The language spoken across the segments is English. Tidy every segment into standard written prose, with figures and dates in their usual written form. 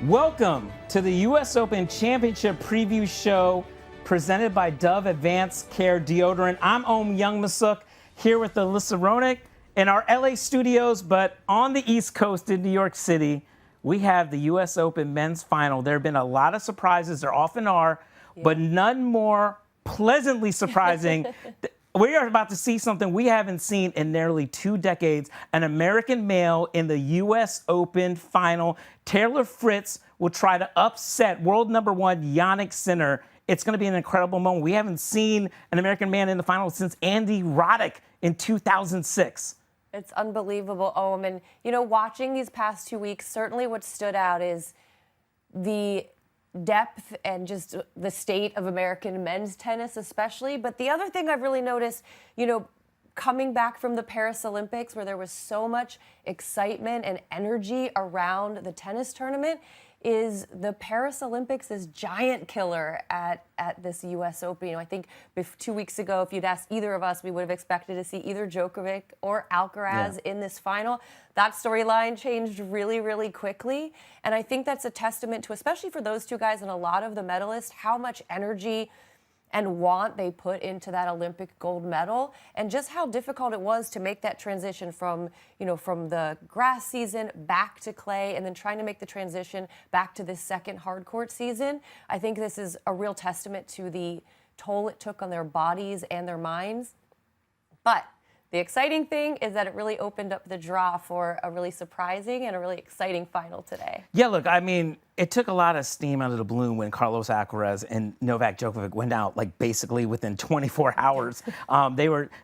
Welcome to the U.S. Open Championship Preview Show presented by Dove Advanced Care Deodorant. I'm Youngmisuk here with Alyssa Roenigk in our LA studios, but on the East Coast in New York City, we have the U.S. Open Men's Final. There have been a lot of surprises, there often are, but none more pleasantly surprising. We are about to see something we haven't seen in nearly 2 decades. An American male in the U.S. Open final. Taylor Fritz will try to upset world number 1 Jannik Sinner. It's going to be an incredible moment. We haven't seen an American man in the final since Andy Roddick in 2006. It's unbelievable, and watching these past 2 weeks, certainly what stood out is the depth and just the state of American men's tennis especially. But the other thing I've really noticed, coming back from the Paris Olympics where there was so much excitement and energy around the tennis tournament, is the Paris Olympics is giant killer at this U.S. Open. I think 2 weeks ago, if you'd asked either of us, we would have expected to see either Djokovic or Alcaraz in this final. That storyline changed really, really quickly. And I think that's a testament to, especially for those two guys and a lot of the medalists, how much energy and want they put into that Olympic gold medal, and just how difficult it was to make that transition from the grass season back to clay and then trying to make the transition back to this second hard court season. I think this is a real testament to the toll it took on their bodies and their minds. But the exciting thing is that it really opened up the draw for a really surprising and a really exciting final today. Yeah, look, it took a lot of steam out of the balloon when Carlos Alcaraz and Novak Djokovic went out, basically within 24 hours.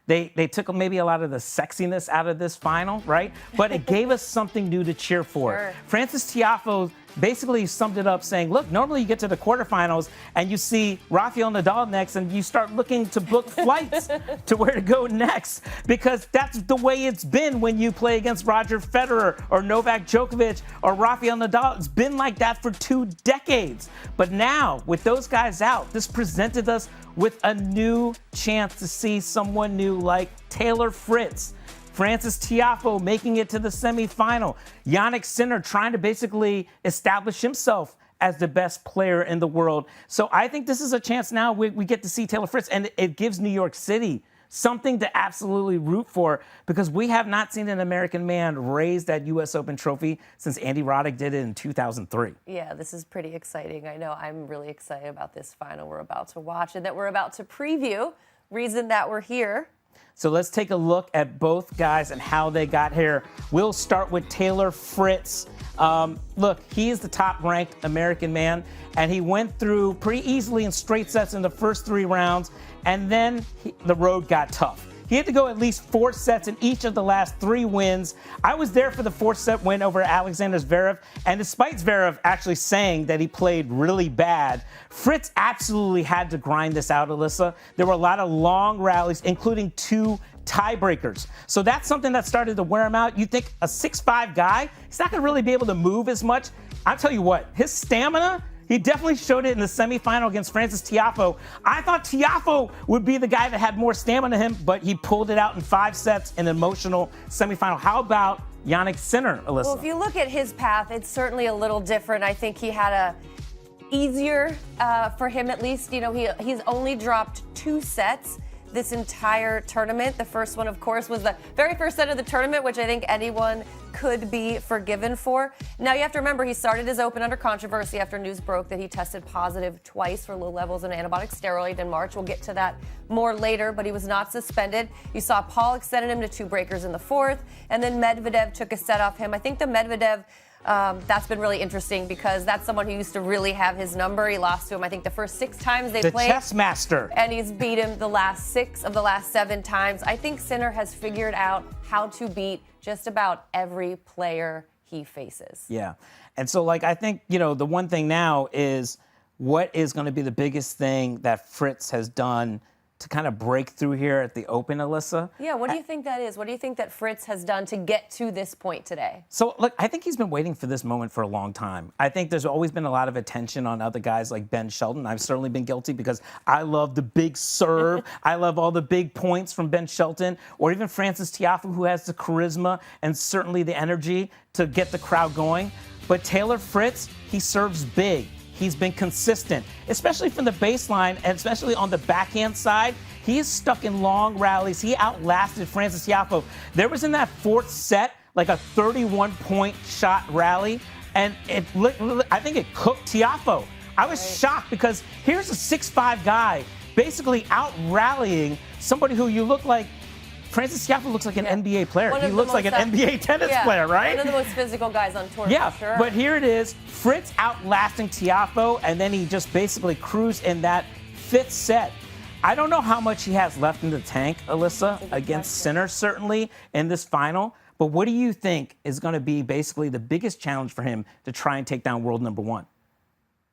They took maybe a lot of the sexiness out of this final, right? But it gave us something new to cheer for. Sure. Frances Tiafoe basically summed it up saying, look, normally you get to the quarterfinals and you see Rafael Nadal next and you start looking to book flights to where to go next, because that's the way it's been when you play against Roger Federer or Novak Djokovic or Rafael Nadal. It's been like that for 2 decades. But now, with those guys out, this presented us with a new chance to see someone new like Taylor Fritz. Frances Tiafoe making it to the semifinal. Jannik Sinner trying to basically establish himself as the best player in the world. So I think this is a chance now we get to see Taylor Fritz, and it gives New York City something to absolutely root for, because we have not seen an American man raise that U.S. Open trophy since Andy Roddick did it in 2003. Yeah, this is pretty exciting. I know I'm really excited about this final we're about to watch and that we're about to preview. Reason that we're here. So let's take a look at both guys and how they got here. We'll start with Taylor Fritz. Look, he is the top-ranked American man, and he went through pretty easily in straight sets in the first 3 rounds, and then the road got tough. He had to go at least 4 sets in each of the last 3 wins. I was there for the 4th-set win over Alexander Zverev, and despite Zverev actually saying that he played really bad, Fritz absolutely had to grind this out, Alyssa. There were a lot of long rallies, including 2 tiebreakers. So that's something that started to wear him out. You think a 6'5" guy, he's not going to really be able to move as much. I'll tell you what, his stamina, he definitely showed it in the semifinal against Frances Tiafoe. I thought Tiafoe would be the guy that had more stamina than him, but he pulled it out in 5 sets in an emotional semifinal. How about Jannik Sinner, Alyssa? Well, if you look at his path, it's certainly a little different. I think he had a easier, for him at least. He's only dropped 2 sets this entire tournament. The first one, of course, was the very first set of the tournament, which I think anyone could be forgiven for. Now, you have to remember, he started his Open under controversy after news broke that he tested positive twice for low levels of antibiotic steroid in March. We'll get to that more later, but he was not suspended. You saw Paul extended him to 2 breakers in the 4th, and then Medvedev took a set off him. I think the Medvedev, that's been really interesting because that's someone who used to really have his number. He lost to him, I think, the first 6 times they played. The chess master. And he's beat him the last 6 of the last 7 times. I think Sinner has figured out how to beat just about every player he faces. Yeah. And so, I think, the one thing now is what is going to be the biggest thing that Fritz has done to kind of break through here at the Open, Alyssa? Yeah, what do you think that is? What do you think that Fritz has done to get to this point today? So, look, I think he's been waiting for this moment for a long time. I think there's always been a lot of attention on other guys like Ben Shelton. I've certainly been guilty because I love the big serve. I love all the big points from Ben Shelton, or even Frances Tiafoe, who has the charisma and certainly the energy to get the crowd going. But Taylor Fritz, he serves big. He's been consistent, especially from the baseline and especially on the backhand side. He is stuck in long rallies. He outlasted Frances Tiafoe. There was in that fourth set like a 31-point shot rally, and I think it cooked Tiafoe. I was shocked because here's a 6'5" guy basically out-rallying somebody who you look like. Frances Tiafoe looks like an NBA player. He looks like an NBA tennis player, right? One of the most physical guys on tour, yeah, for sure. But here it is, Fritz outlasting Tiafoe, and then he just basically cruised in that fifth set. I don't know how much he has left in the tank, Alyssa, against Sinner, certainly, in this final. But what do you think is going to be basically the biggest challenge for him to try and take down world number one?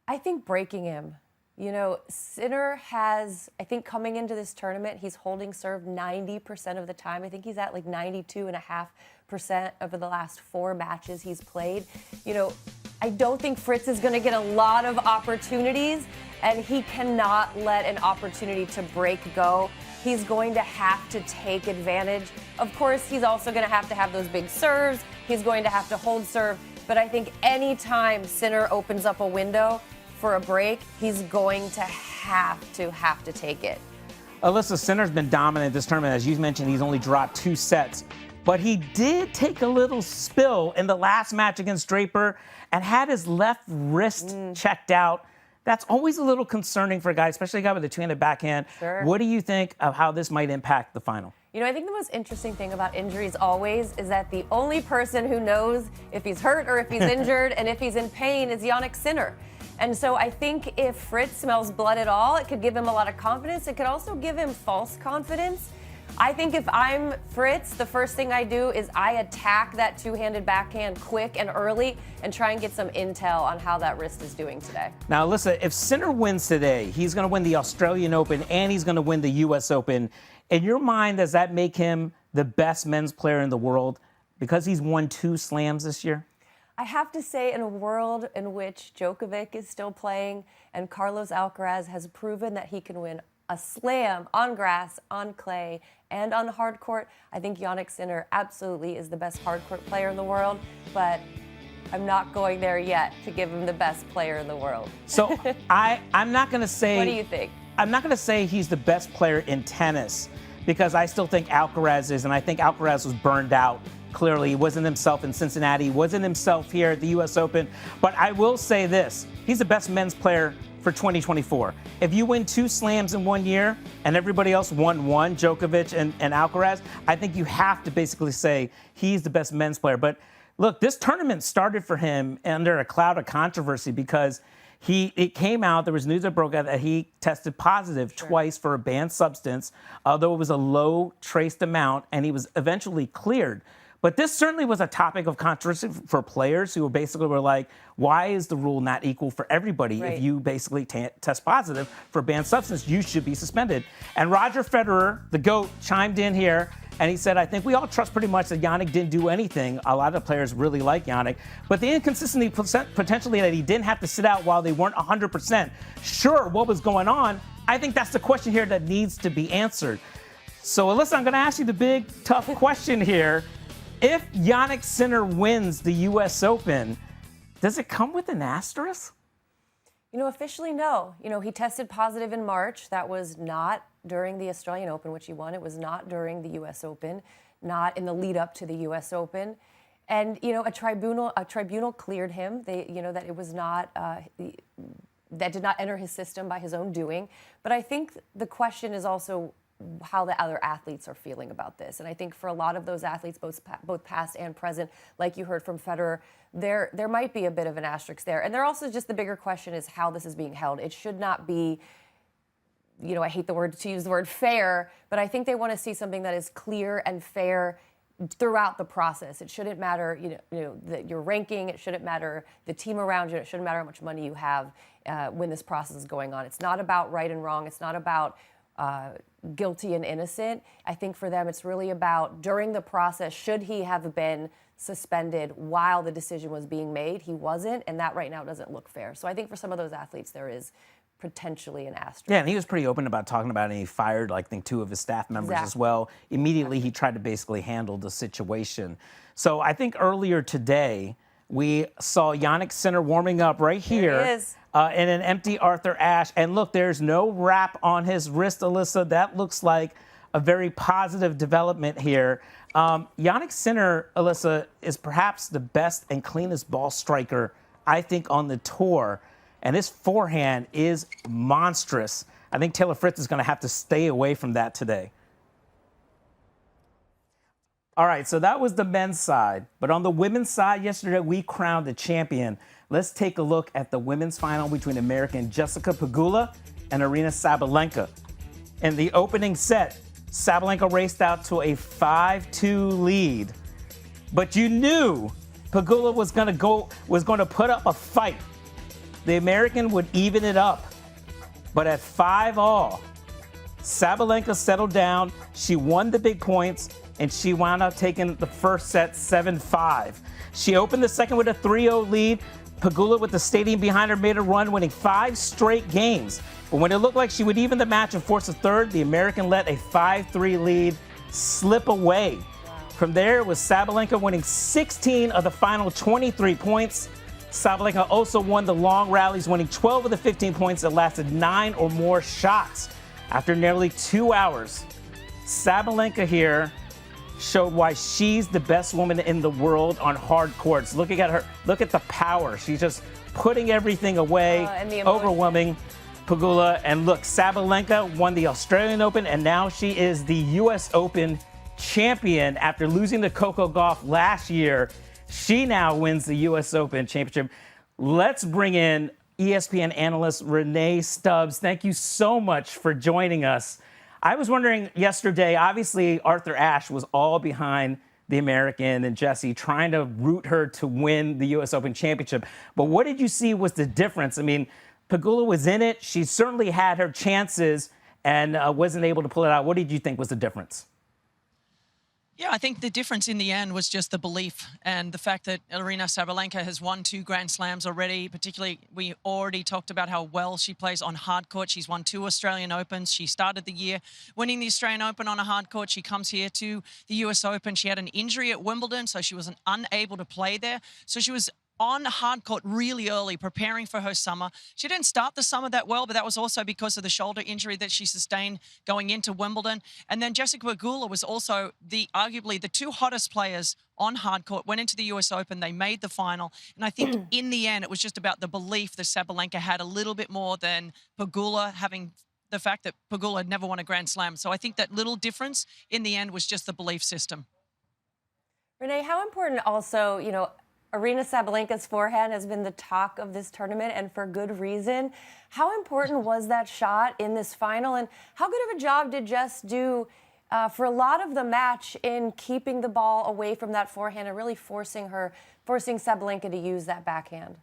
I think breaking him. You know, Sinner has, I think coming into this tournament, he's holding serve 90% of the time. I think he's at like 92.5% over the last 4 matches he's played. You know, I don't think Fritz is going to get a lot of opportunities, and he cannot let an opportunity to break go. He's going to have to take advantage. Of course, he's also going to have those big serves. He's going to have to hold serve. But I think anytime Sinner opens up a window for a break, he's going to have to take it. Alyssa, Sinner's been dominant this tournament. As you mentioned, he's only dropped 2 sets. But he did take a little spill in the last match against Draper and had his left wrist checked out. That's always a little concerning for a guy, especially a guy with a two-handed backhand. Sure. What do you think of how this might impact the final? You know, I think the most interesting thing about injuries always is that the only person who knows if he's hurt or if he's injured and if he's in pain is Jannik Sinner. And so I think if Fritz smells blood at all, it could give him a lot of confidence. It could also give him false confidence. I think if I'm Fritz, the first thing I do is I attack that two-handed backhand quick and early and try and get some intel on how that wrist is doing today. Now, Alyssa, if Sinner wins today, he's going to win the Australian Open and he's going to win the U.S. Open. In your mind, does that make him the best men's player in the world because he's won 2 slams this year? I have to say, in a world in which Djokovic is still playing and Carlos Alcaraz has proven that he can win a slam on grass, on clay, and on hard court, I think Jannik Sinner absolutely is the best hard court player in the world, but I'm not going there yet to give him the best player in the world. So I'm not going to say... What do you think? I'm not going to say he's the best player in tennis because I still think Alcaraz is, and I think Alcaraz was burned out. Clearly, he wasn't himself in Cincinnati, he wasn't himself here at the U.S. Open. But I will say this, he's the best men's player for 2024. If you win 2 slams in 1 year and everybody else won 1, Djokovic and Alcaraz, I think you have to basically say he's the best men's player. But look, this tournament started for him under a cloud of controversy because it came out, there was news that broke out that he tested positive twice for a banned substance, although it was a low traced amount, and he was eventually cleared. But this certainly was a topic of controversy for players who basically were like, why is the rule not equal for everybody? If you basically test positive for a banned substance, you should be suspended. And Roger Federer, the GOAT, chimed in here, and he said, I think we all trust pretty much that Jannik didn't do anything. A lot of players really like Jannik. But the inconsistency potentially that he didn't have to sit out while they weren't 100% sure what was going on, I think that's the question here that needs to be answered. So, Alyssa, I'm going to ask you the big, tough question here. If Jannik Sinner wins the U.S. Open, does it come with an asterisk? You know, officially, no. You know, he tested positive in March. That was not during the Australian Open, which he won. It was not during the U.S. Open, not in the lead up to the U.S. Open. And, you know, a tribunal cleared him. That it was not, that did not enter his system by his own doing. But I think the question is also how the other athletes are feeling about this. And I think for a lot of those athletes, both past and present, like you heard from Federer, there might be a bit of an asterisk there. And there also just the bigger question is how this is being held. It should not be, you know, I hate to use the word fair, but I think they want to see something that is clear and fair throughout the process. It shouldn't matter, your ranking. It shouldn't matter the team around you. It shouldn't matter how much money you have when this process is going on. It's not about right and wrong. It's not about guilty and innocent. I think for them, it's really about during the process, should he have been suspended while the decision was being made? He wasn't, and that right now doesn't look fair. So I think for some of those athletes, there is potentially an asterisk. Yeah, and he was pretty open about talking about it, and he fired, I think, 2 of his staff members as well. Immediately, he tried to basically handle the situation. So I think earlier today, We saw Jannik Sinner warming up right here. There he is. In an empty Arthur Ashe. And look, there's no wrap on his wrist, Alyssa. That looks like a very positive development here. Jannik Sinner, Alyssa, is perhaps the best and cleanest ball striker, I think, on the tour. And his forehand is monstrous. I think Taylor Fritz is going to have to stay away from that today. All right, so that was the men's side. But on the women's side, yesterday we crowned the champion. Let's take a look at the women's final between American Jessica Pegula and Aryna Sabalenka. In the opening set, Sabalenka raced out to a 5-2 lead. But you knew Pegula was going to put up a fight. The American would even it up. But at 5-all, Sabalenka settled down. She won the big points, and she wound up taking the first set 7-5. She opened the second with a 3-0 lead. Pegula, with the stadium behind her, made a run, winning 5 straight games. But when it looked like she would even the match and force a third, the American let a 5-3 lead slip away. From there, it was Sabalenka winning 16 of the final 23 points. Sabalenka also won the long rallies, winning 12 of the 15 points that lasted 9 or more shots. After nearly 2 hours, Sabalenka here showed why she's the best woman in the world on hard courts. Looking at her, look at the power. She's just putting everything away, overwhelming Pegula. And look, Sabalenka won the Australian Open, and now she is the U.S. Open champion after losing to Coco Gauff last year. She now wins the U.S. Open championship. Let's bring in ESPN analyst Renee Stubbs. Thank you so much for joining us. I was wondering yesterday, obviously Arthur Ashe was all behind the American and Jessie, trying to root her to win the U.S. Open championship. But what did you see was the difference? I mean, Pegula was in it. She certainly had her chances and wasn't able to pull it out. What did you think was the difference? Yeah, I think the difference in the end was just the belief and the fact that Aryna Sabalenka has won 2 Grand Slams already. Particularly, we already talked about how well she plays on hard court. She's won 2 Australian Opens. She started the year winning the Australian Open on a hard court. She comes here to the US Open. She had an injury at Wimbledon, so she was unable to play there. So she was on hard court really early, preparing for her summer. She didn't start the summer that well, but that was also because of the shoulder injury that she sustained going into Wimbledon. And then Jessica Pegula was also arguably the 2 hottest players on hard court, went into the US Open, they made the final. And I think in the end, it was just about the belief that Sabalenka had a little bit more than Pegula, having the fact that Pegula had never won a Grand Slam. So I think that little difference in the end was just the belief system. Renee, how important also, Aryna Sabalenka's forehand has been the talk of this tournament, and for good reason. How important was that shot in this final, and how good of a job did Jess do for a lot of the match in keeping the ball away from that forehand and really forcing Sabalenka to use that backhand?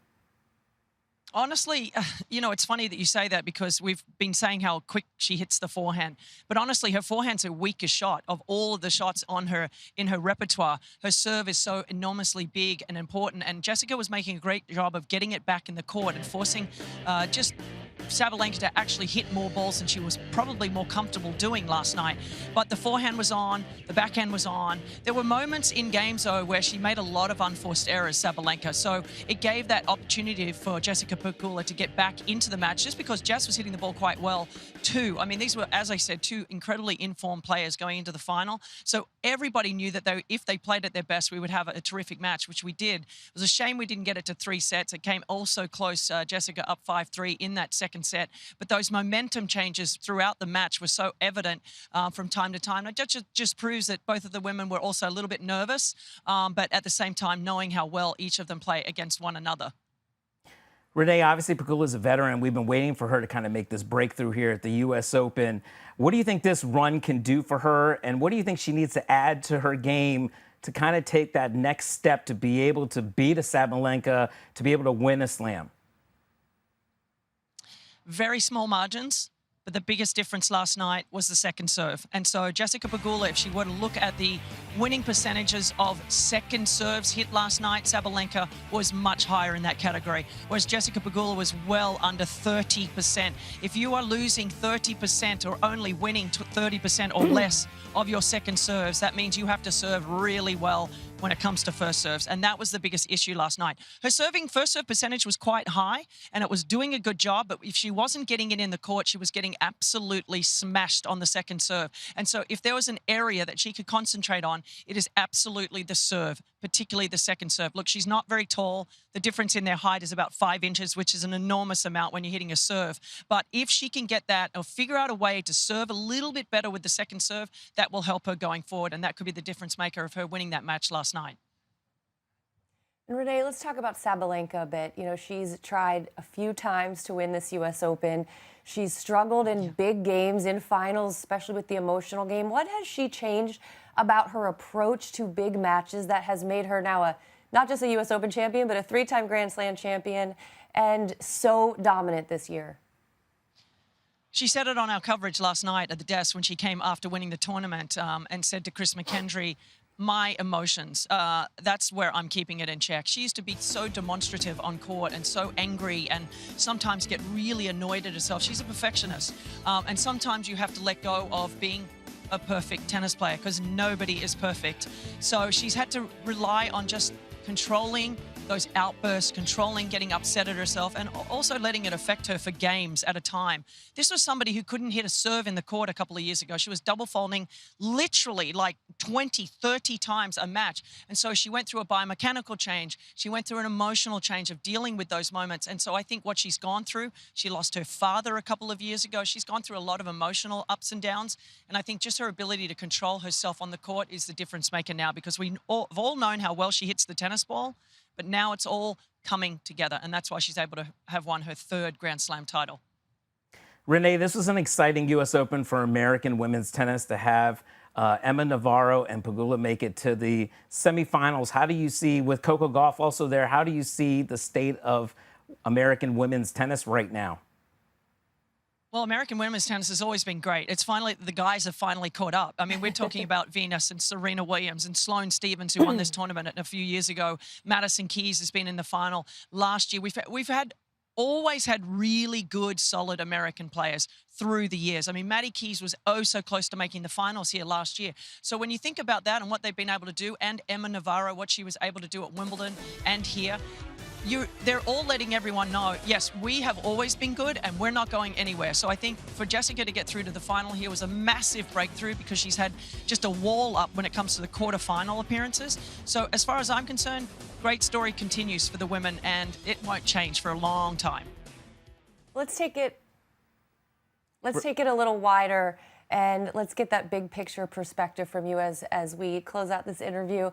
Honestly, it's funny that you say that because we've been saying how quick she hits the forehand. But honestly, her forehand's her weakest shot of all of the shots on her in her repertoire. Her serve is so enormously big and important. And Jessica was making a great job of getting it back in the court and forcing just Sabalenka to actually hit more balls than she was probably more comfortable doing last night. But the forehand was on, the backhand was on. There were moments in games, though, where she made a lot of unforced errors, Sabalenka. So it gave that opportunity for Jessica Pegula to get back into the match just because Jess was hitting the ball quite well, too. I mean, these were, as I said, 2 incredibly informed players going into the final. So everybody knew that if they played at their best, we would have a terrific match, which we did. It was a shame we didn't get it to 3 sets. It came also close, Jessica up 5-3 in that second set. But those momentum changes throughout the match were so evident from time to time. It just proves that both of the women were also a little bit nervous, but at the same time knowing how well each of them play against one another. Renee, obviously Pegula is a veteran. We've been waiting for her to kind of make this breakthrough here at the U.S. Open. What do you think this run can do for her? And what do you think she needs to add to her game to kind of take that next step to be able to beat a Sabalenka, to be able to win a slam? Very small margins, but the biggest difference last night was the second serve. And so Jessica Pegula, if she were to look at the winning percentages of second serves hit last night, Sabalenka was much higher in that category, whereas Jessica Pegula was well under 30%. If you are losing 30% or only winning 30% or less of your second serves, that means you have to serve really well when it comes to first serves, and that was the biggest issue last night. Her first serve percentage was quite high, and it was doing a good job, but if she wasn't getting it in the court, she was getting absolutely smashed on the second serve. And so if there was an area that she could concentrate on, it is absolutely the serve, particularly the second serve. Look, she's not very tall. The difference in their height is about 5 inches, which is an enormous amount when you're hitting a serve. But if she can get that or figure out a way to serve a little bit better with the second serve, that will help her going forward, and that could be the difference maker of her winning that match last night. And Renee, let's talk about Sabalenka a bit. You know, she's tried a few times to win this U.S. Open. She's struggled in big games, in finals, especially with the emotional game. What has she changed about her approach to big matches that has made her now not just a U.S. Open champion, but a 3-time Grand Slam champion and so dominant this year? She said it on our coverage last night at the desk when she came after winning the tournament and said to Chris McKendry, my emotions, that's where I'm keeping it in check. She used to be so demonstrative on court and so angry and sometimes get really annoyed at herself. She's a perfectionist. And sometimes you have to let go of being a perfect tennis player because nobody is perfect. So she's had to rely on just controlling those outbursts, controlling getting upset at herself, and also letting it affect her for games at a time. This was somebody who couldn't hit a serve in the court a couple of years ago. She was double faulting literally like 20, 30 times a match. And so she went through a biomechanical change. She went through an emotional change of dealing with those moments. And so I think what she's gone through, she lost her father a couple of years ago. She's gone through a lot of emotional ups and downs. And I think just her ability to control herself on the court is the difference maker now, because we've all known how well she hits the tennis ball. But now it's all coming together, and that's why she's able to have won her 3rd Grand Slam title. Renee, this was an exciting U.S. Open for American women's tennis to have Emma Navarro and Pegula make it to the semifinals. How do you see, with Coco Gauff also there, how do you see the state of American women's tennis right now? Well, American women's tennis has always been great. It's finally, the guys have finally caught up. I mean, we're talking about Venus and Serena Williams and Sloane Stephens, who won this tournament a few years ago. Madison Keys has been in the final last year. We've always had really good, solid American players through the years. I mean, Maddie Keys was so close to making the finals here last year. So when you think about that and what they've been able to do, and Emma Navarro, what she was able to do at Wimbledon and here, they're all letting everyone know, yes, we have always been good and we're not going anywhere. So I think for Jessica to get through to the final here was a massive breakthrough, because she's had just a wall up when it comes to the quarterfinal appearances. So as far as I'm concerned, great story continues for the women, and it won't change for a long time. Let's take it a little wider, and let's get that big picture perspective from you as we close out this interview.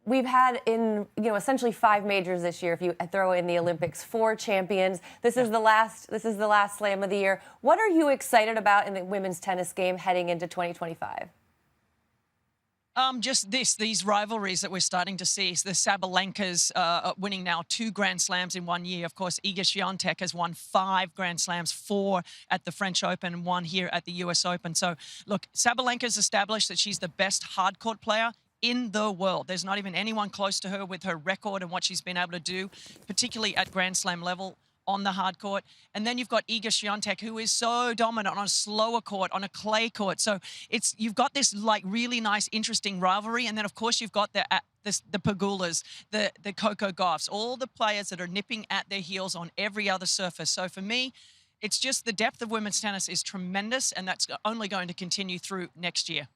We've had essentially 5 majors this year. If you throw in the Olympics, 4 champions. This is the last slam of the year. What are you excited about in the women's tennis game heading into 2025? Just these rivalries that we're starting to see. The Sabalenkas winning now 2 Grand Slams in 1 year. Of course, Iga Swiatek has won 5 Grand Slams, 4 at the French Open and 1 here at the US Open. So, look, Sabalenka's established that she's the best hardcourt player in the world. There's not even anyone close to her with her record and what she's been able to do, particularly at Grand Slam level on the hard court. And then you've got Iga Swiatek, who is so dominant on a slower court, on a clay court. So you've got this like really nice, interesting rivalry. And then of course you've got the Pegulas, the Coco Gauffs, all the players that are nipping at their heels on every other surface. So for me, it's just the depth of women's tennis is tremendous, and that's only going to continue through next year.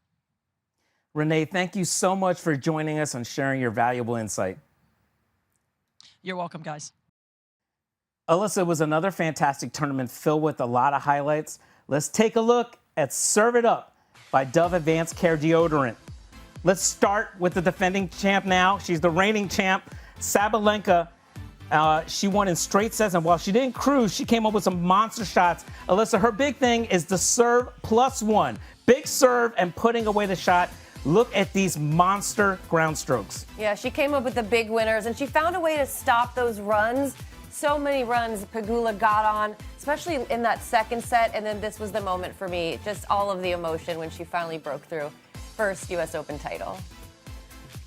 Renee, thank you so much for joining us and sharing your valuable insight. You're welcome, guys. Alyssa, was another fantastic tournament filled with a lot of highlights. Let's take a look at Serve It Up by Dove Advanced Care Deodorant. Let's start with the defending champ now. She's the reigning champ, Sabalenka. She won in straight sets, and while she didn't cruise, she came up with some monster shots. Alyssa, her big thing is the serve +1. Big serve and putting away the shot. Look at these monster ground strokes. Yeah, she came up with the big winners, and she found a way to stop those runs. So many runs Pegula got on, especially in that second set, and then this was the moment for me. Just all of the emotion when she finally broke through. First U.S. Open title.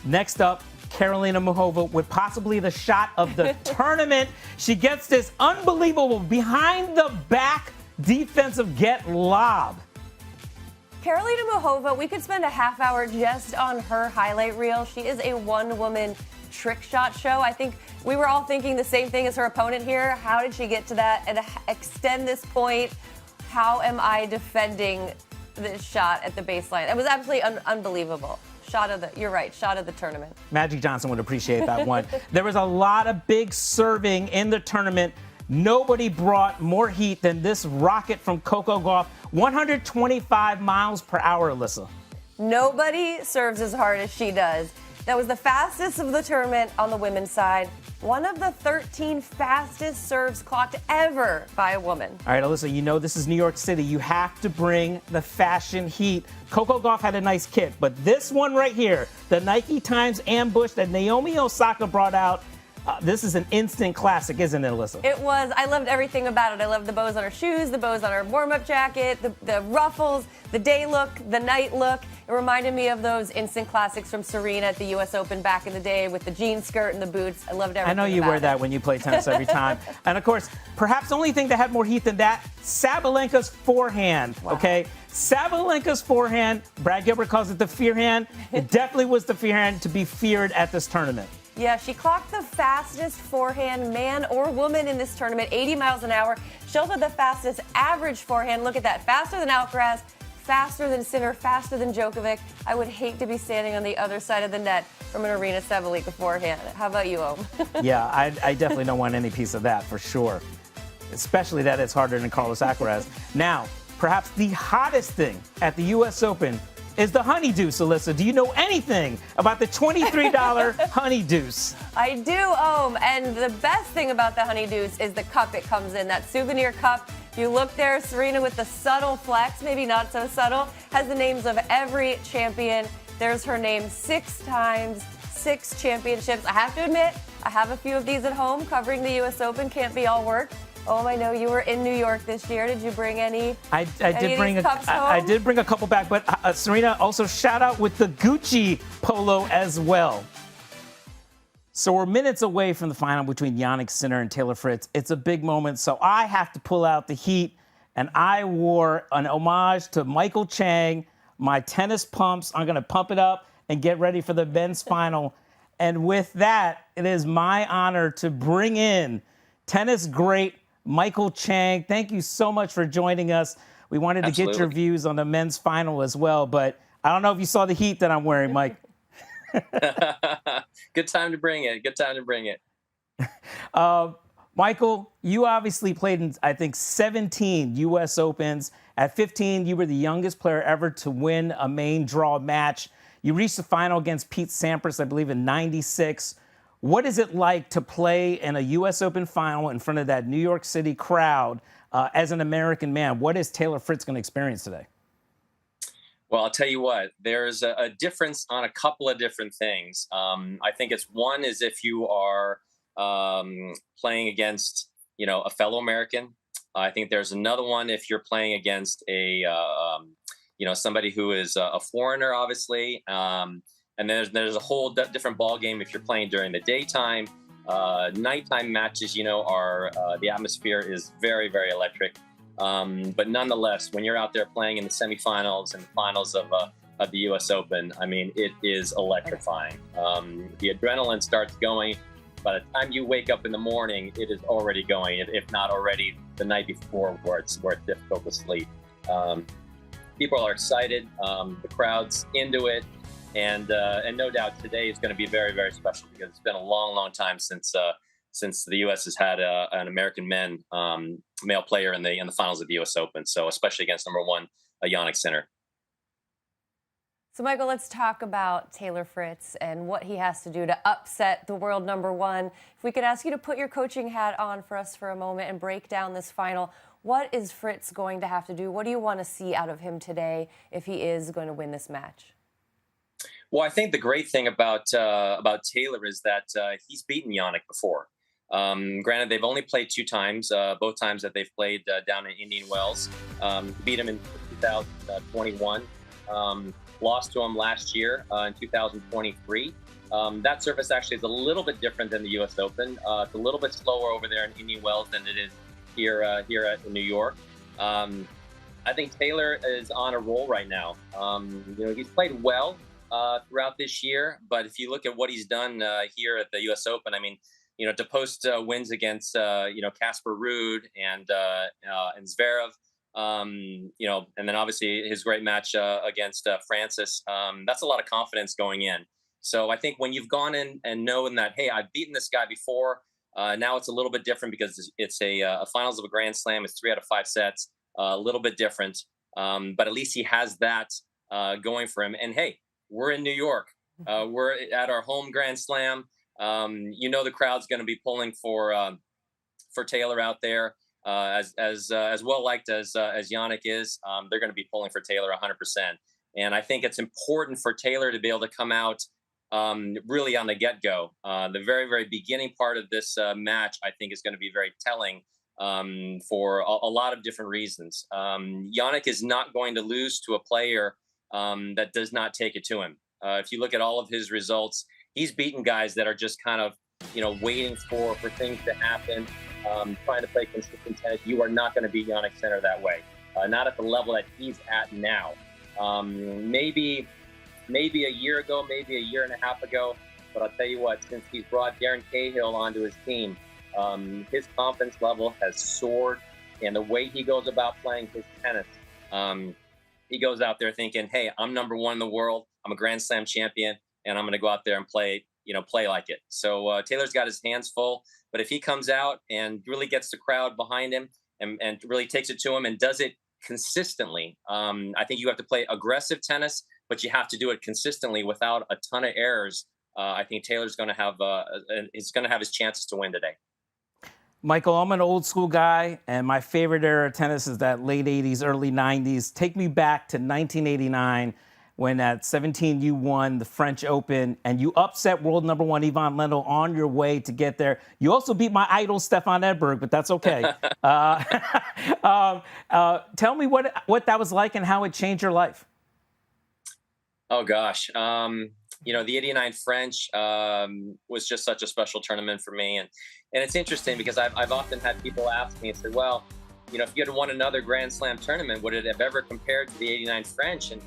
Next up, Karolina Muchova with possibly the shot of the tournament. She gets this unbelievable behind the back defensive get lob. Karolina Muchova, we could spend a half hour just on her highlight reel. She is a one-woman trick shot show. I think we were all thinking the same thing as her opponent here. How did she get to that and extend this point? How am I defending this shot at the baseline? It was absolutely unbelievable. You're right, shot of the tournament. Magic Johnson would appreciate that one. There was a lot of big serving in the tournament. Nobody brought more heat than this rocket from Coco Gauff. 125 miles per hour, Alyssa. Nobody serves as hard as she does. That was the fastest of the tournament on the women's side. One of the 13 fastest serves clocked ever by a woman. All right, Alyssa, you know this is New York City. You have to bring the fashion heat. Coco Gauff had a nice kit, but this one right here, the Nike Times Ambush that Naomi Osaka brought out, this is an instant classic, isn't it, Alyssa? It was. I loved everything about it. I loved the bows on her shoes, the bows on her warm-up jacket, the ruffles, the day look, the night look. It reminded me of those instant classics from Serena at the U.S. Open back in the day with the jean skirt and the boots. I loved everything. I know you wear that when you play tennis every time. And, of course, perhaps the only thing that had more heat than that, Sabalenka's forehand, okay? Sabalenka's forehand, Brad Gilbert calls it the fear hand. It definitely was the fear hand to be feared at this tournament. Yeah, she clocked the fastest forehand man or woman in this tournament, 80 miles an hour. She also had the fastest average forehand. Look at that. Faster than Alcaraz, faster than Sinner, faster than Djokovic. I would hate to be standing on the other side of the net from an Aryna Sabalenka forehand. How about you, Om? Yeah, I definitely don't want any piece of that for sure. Especially that it's harder than Carlos Alcaraz. Now, perhaps the hottest thing at the U.S. Open is the honey deuce, Alyssa. Do you know anything about the $23 honey deuce? I do, Om. And the best thing about the honey deuce is the cup it comes in, that souvenir cup. You look there, Serena with the subtle flex, maybe not so subtle, has the names of every champion. There's her name 6 times, 6 championships. I have to admit, I have a few of these at home. Covering the U.S. Open can't be all work. Oh, I know you were in New York this year. Did you bring any? I did bring a couple back, but Serena also shout out with the Gucci polo as well. So we're minutes away from the final between Jannik Sinner and Taylor Fritz. It's a big moment, so I have to pull out the heat, and I wore an homage to Michael Chang, my tennis pumps. I'm going to pump it up and get ready for the men's final. And with that, it is my honor to bring in tennis great Michael Chang. Thank you so much for joining us. We wanted to get your views on the men's final as well, but I don't know if you saw the heat that I'm wearing, Mike. Good time to bring it. Good time to bring it. Michael, you obviously played in, I think, 17 U.S. Opens. At 15, you were the youngest player ever to win a main draw match. You reached the final against Pete Sampras, I believe, in '96. What is it like to play in a U.S. Open final in front of that New York City crowd as an American man? What is Taylor Fritz going to experience today? Well, I'll tell you what, there's a difference on a couple of different things. I think it's one is if you are playing against, a fellow American. I think there's another one if you're playing against somebody who is a foreigner, obviously. And there's a whole different ball game if you're playing during the daytime. Nighttime matches, the atmosphere is very, very electric. But nonetheless, when you're out there playing in the semifinals and the finals of the U.S. Open, I mean, it is electrifying. The adrenaline starts going. By the time you wake up in the morning, it is already going, if not already the night before where it's difficult to sleep. People are excited. The crowd's into it. And no doubt today is going to be very, very special because it's been a long, long time since the U.S. has had an American male player in the finals of the U.S. Open. So especially against number one, Jannik Sinner. So, Michael, let's talk about Taylor Fritz and what he has to do to upset the world number one. If we could ask you to put your coaching hat on for us for a moment and break down this final, what is Fritz going to have to do? What do you want to see out of him today if he is going to win this match? Well, I think the great thing about Taylor is that he's beaten Jannik before. Granted, they've only played 2 times, both times that they've played down in Indian Wells. Beat him in 2021. Lost to him last year in 2023. That surface actually is a little bit different than the U.S. Open. It's a little bit slower over there in Indian Wells than it is here at New York. I think Taylor is on a roll right now. He's played well throughout this year, but if you look at what he's done here at the U.S. Open, I mean, to post wins against Casper Ruud and Zverev, and then obviously his great match against Francis. That's a lot of confidence going in. So I think when you've gone in and known that, hey, I've beaten this guy before. Now it's a little bit different because it's a finals of a Grand Slam. It's 3 out of 5 sets. A little bit different, but at least he has that going for him. And hey, we're in New York. We're at our home Grand Slam. The crowd's going to be pulling for Taylor out there. As well liked as Jannik is, they're going to be pulling for Taylor 100%. And I think it's important for Taylor to be able to come out really on the get-go. The very, very beginning part of this match, I think, is going to be very telling for a lot of different reasons. Jannik is not going to lose to a player that does not take it to him. If you look at all of his results, he's beaten guys that are just kind of, waiting for things to happen, trying to play consistent tennis. You are not going to beat Jannik Sinner that way. Not at the level that he's at now. Maybe a year ago, maybe a year and a half ago, but I'll tell you what, since he's brought Darren Cahill onto his team, his confidence level has soared, and the way he goes about playing his tennis, he goes out there thinking, hey, I'm number 1 in the world. I'm a Grand Slam champion, and I'm going to go out there and play like it. So Taylor's got his hands full, but if he comes out and really gets the crowd behind him and really takes it to him and does it consistently, I think you have to play aggressive tennis, but you have to do it consistently without a ton of errors. I think Taylor's going to have his chances to win today. Michael, I'm an old school guy, and my favorite era of tennis is that late 80s, early 90s. Take me back to 1989 when at 17 you won the French Open and you upset world number 1 Ivan Lendl on your way to get there. You also beat my idol Stefan Edberg, but that's okay. Tell me what that was like and how it changed your life. Oh, gosh. The 89 French was just such a special tournament for me. And it's interesting because I've often had people ask me and say, well, if you had won another Grand Slam tournament, would it have ever compared to the 89 French? And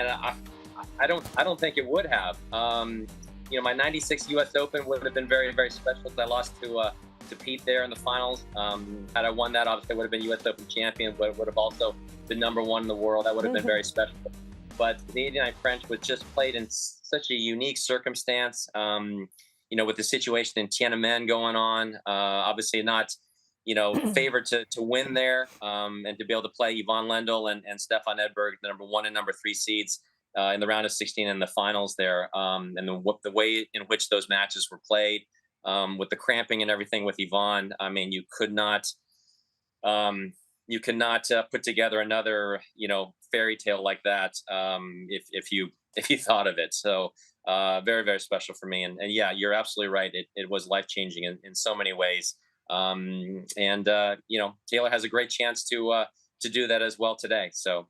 I don't think it would have. My 96 U.S. Open would have been very, very special because I lost to Pete there in the finals. Had I won that, obviously I would have been U.S. Open champion, but would have also been number 1 in the world. That would have been very special. But the 89 French was just played in such a unique circumstance, with the situation in Tiananmen going on. Obviously not, favored to win there, and to be able to play Ivan Lendl and Stefan Edberg, the number 1 and number 3 seeds in the round of 16 and the finals there, and the way in which those matches were played, with the cramping and everything with Ivan. I mean, you could not put together another, fairy tale like that if you thought of it. So very, very special for me. And yeah, you're absolutely right. It was life-changing in so many ways. Taylor has a great chance to do that as well today. So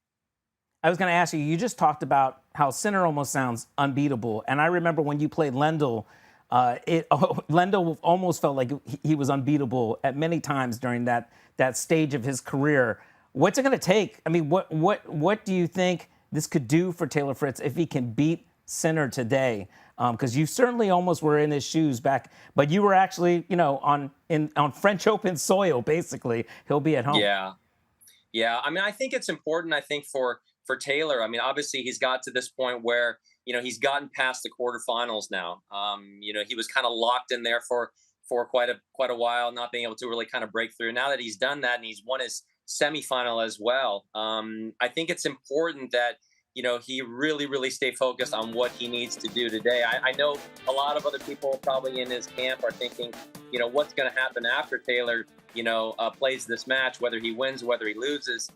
I was going to ask you, you just talked about how Sinner almost sounds unbeatable. And I remember when you played Lendl, Lendl almost felt like he was unbeatable at many times during that stage of his career. What's it going to take? I mean, what do you think this could do for Taylor Fritz if he can beat Sinner today? Because you certainly almost were in his shoes back, but you were actually, on French Open soil, basically. He'll be at home. Yeah. I mean, I think it's important, I think, for Taylor. I mean, obviously he's got to this point where, he's gotten past the quarterfinals now. He was kind of locked in there for quite a while, not being able to really kind of break through. Now that he's done that and he's won his semifinal as well, I think it's important that, he really, really stay focused on what he needs to do today. I know a lot of other people probably in his camp are thinking, what's going to happen after Taylor, plays this match, whether he wins, whether he loses.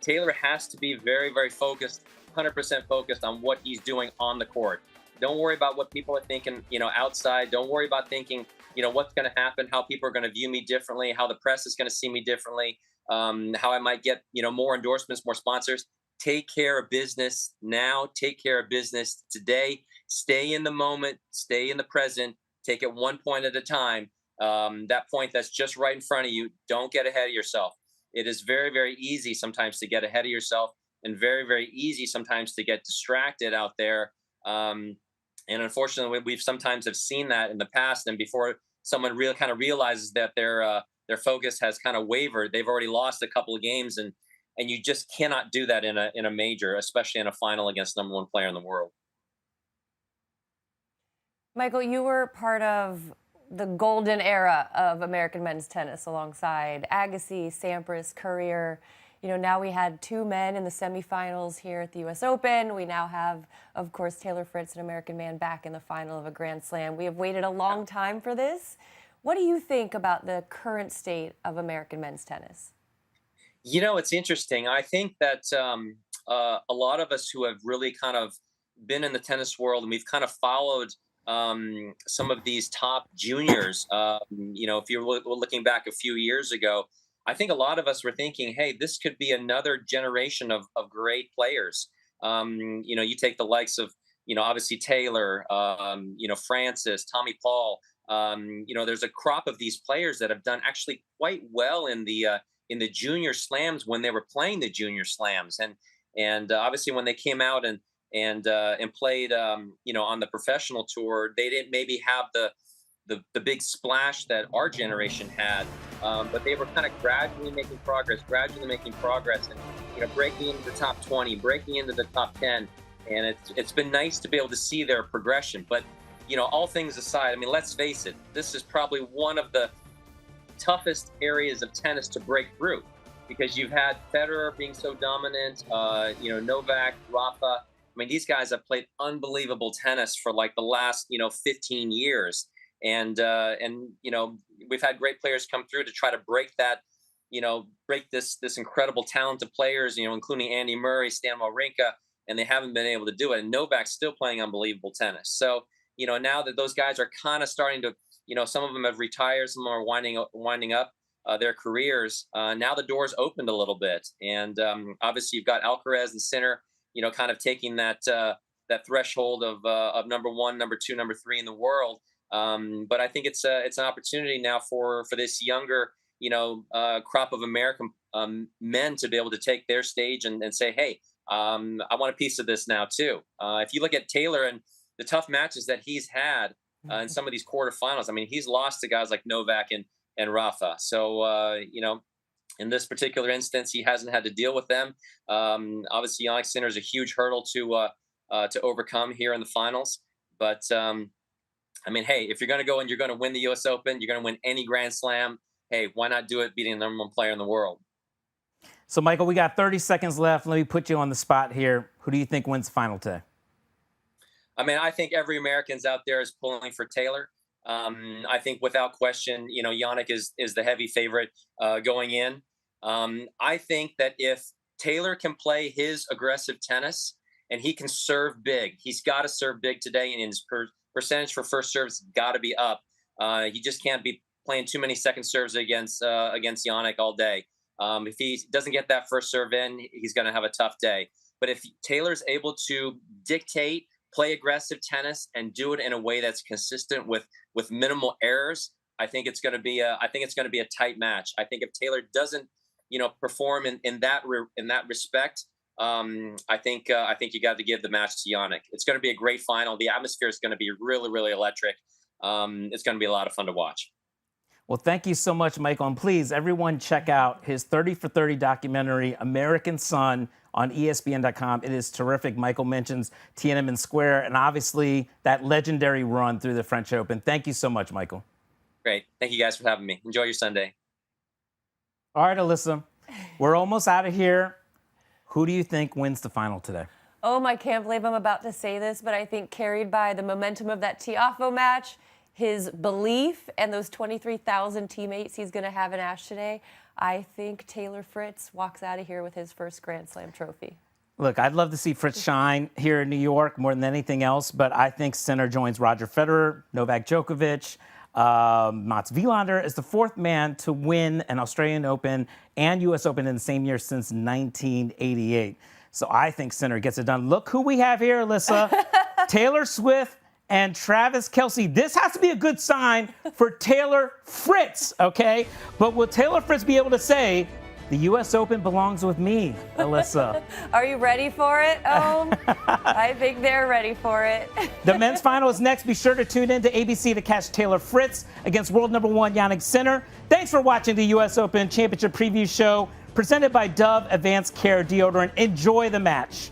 Taylor has to be very, very focused, 100% focused on what he's doing on the court. Don't worry about what people are thinking, outside. Don't worry about thinking, what's going to happen, how people are going to view me differently, how the press is going to see me differently, how I might get, more endorsements, more sponsors. Take care of business now. Take care of business today. Stay in the moment. Stay in the present. Take it one point at a time. That point that's just right in front of you. Don't get ahead of yourself. it is very, very easy sometimes to get ahead of yourself, and very, very easy sometimes to get distracted out there. And unfortunately, we've sometimes have seen that in the past. And before someone kind of realizes that their focus has kind of wavered, they've already lost a couple of games, and you just cannot do that in a major, especially in a final against number one player in the world. Michael, you were part of the golden era of American men's tennis alongside Agassi, Sampras, Courier. You know, now we had two men in the semifinals here at the U.S. Open. We now have, of course, Taylor Fritz, an American man, back in the final of a Grand Slam. We have waited a long time for this. What do you think about the current state of American men's tennis? You know, it's interesting. I think that a lot of us who have really kind of been in the tennis world, and we've kind of followed some of these top juniors, you know, if you're looking back a few years ago, I think a lot of us were thinking, hey, this could be another generation of great players. You know, you take the likes of, you know, obviously Taylor, you know, Francis, Tommy Paul. You know, there's a crop of these players that have done actually quite well in the junior slams when they were playing the junior slams, and obviously when they came out and played, you know, on the professional tour, they didn't maybe have the big splash that our generation had, but they were kind of gradually making progress, and, you know, breaking into the top 20, breaking into the top 10, and it's been nice to be able to see their progression. But, you know, all things aside, I mean, let's face it, this is probably one of the toughest areas of tennis to break through, because you've had Federer being so dominant, you know, Novak, Rafa. I mean, these guys have played unbelievable tennis for like the last, you know, 15 years. And you know, we've had great players come through to try to break that, you know, break this incredible talent of players, you know, including Andy Murray, Stan Wawrinka, and they haven't been able to do it. And Novak's still playing unbelievable tennis. So, you know, now that those guys are kind of starting to, you know, some of them have retired, some are winding up their careers. Now the door's opened a little bit. And obviously you've got Alcaraz and Sinner, you know, kind of taking that threshold of number one, number two, number three in the world. But I think it's an opportunity now for this younger, you know, crop of American men to be able to take their stage and say, hey, I want a piece of this now too. If you look at Taylor and the tough matches that he's had in some of these quarterfinals, I mean, he's lost to guys like Novak and Rafa. So, you know, in this particular instance, he hasn't had to deal with them. Obviously, Jannik Sinner is a huge hurdle to overcome here in the finals. But I mean, hey, if you're going to go and you're going to win the U.S. Open, you're going to win any Grand Slam. Hey, why not do it beating the number one player in the world? So, Michael, we got 30 seconds left. Let me put you on the spot here. Who do you think wins the final today? I mean, I think every American's out there is pulling for Taylor. I think without question, you know, Jannik is the heavy favorite going in. I think that if Taylor can play his aggressive tennis and he can serve big, he's got to serve big today, and his percentage for first serves got to be up. He just can't be playing too many second serves against Jannik all day. If he doesn't get that first serve in, he's going to have a tough day. But if Taylor's able to dictate, play aggressive tennis, and do it in a way that's consistent with minimal errors, I think it's going to be a tight match. I think if Taylor doesn't, you know, perform in that respect, I think you got to give the match to Jannik. It's going to be a great final. The atmosphere is going to be really, really electric. It's going to be a lot of fun to watch. Well, thank you so much, Michael. And please, everyone, check out his 30 for 30 documentary, American Son, on ESPN.com. It is terrific. Michael mentions Tiananmen Square and obviously that legendary run through the French Open. Thank you so much, Michael. Great. Thank you guys for having me. Enjoy your Sunday. All right, Alyssa, we're almost out of here. Who do you think wins the final today? Oh, I can't believe I'm about to say this, but I think carried by the momentum of that Tiafoe match, his belief, and those 23,000 teammates he's going to have in Ash today, I think Taylor Fritz walks out of here with his first Grand Slam trophy. Look, I'd love to see Fritz shine here in New York more than anything else, but I think Sinner joins Roger Federer, Novak Djokovic, Mats Wilander as the fourth man to win an Australian Open and U.S. Open in the same year since 1988. So I think Sinner gets it done. Look who we have here, Alyssa. Taylor Swift and Travis Kelce. This has to be a good sign for Taylor Fritz, okay? But will Taylor Fritz be able to say, The U.S. Open belongs with me, Alyssa. Are you ready for it? Oh, I think they're ready for it. The men's final is next. Be sure to tune in to ABC to catch Taylor Fritz against world number 1 Jannik Sinner. Thanks for watching the U.S. Open Championship Preview Show presented by Dove Advanced Care Deodorant. Enjoy the match.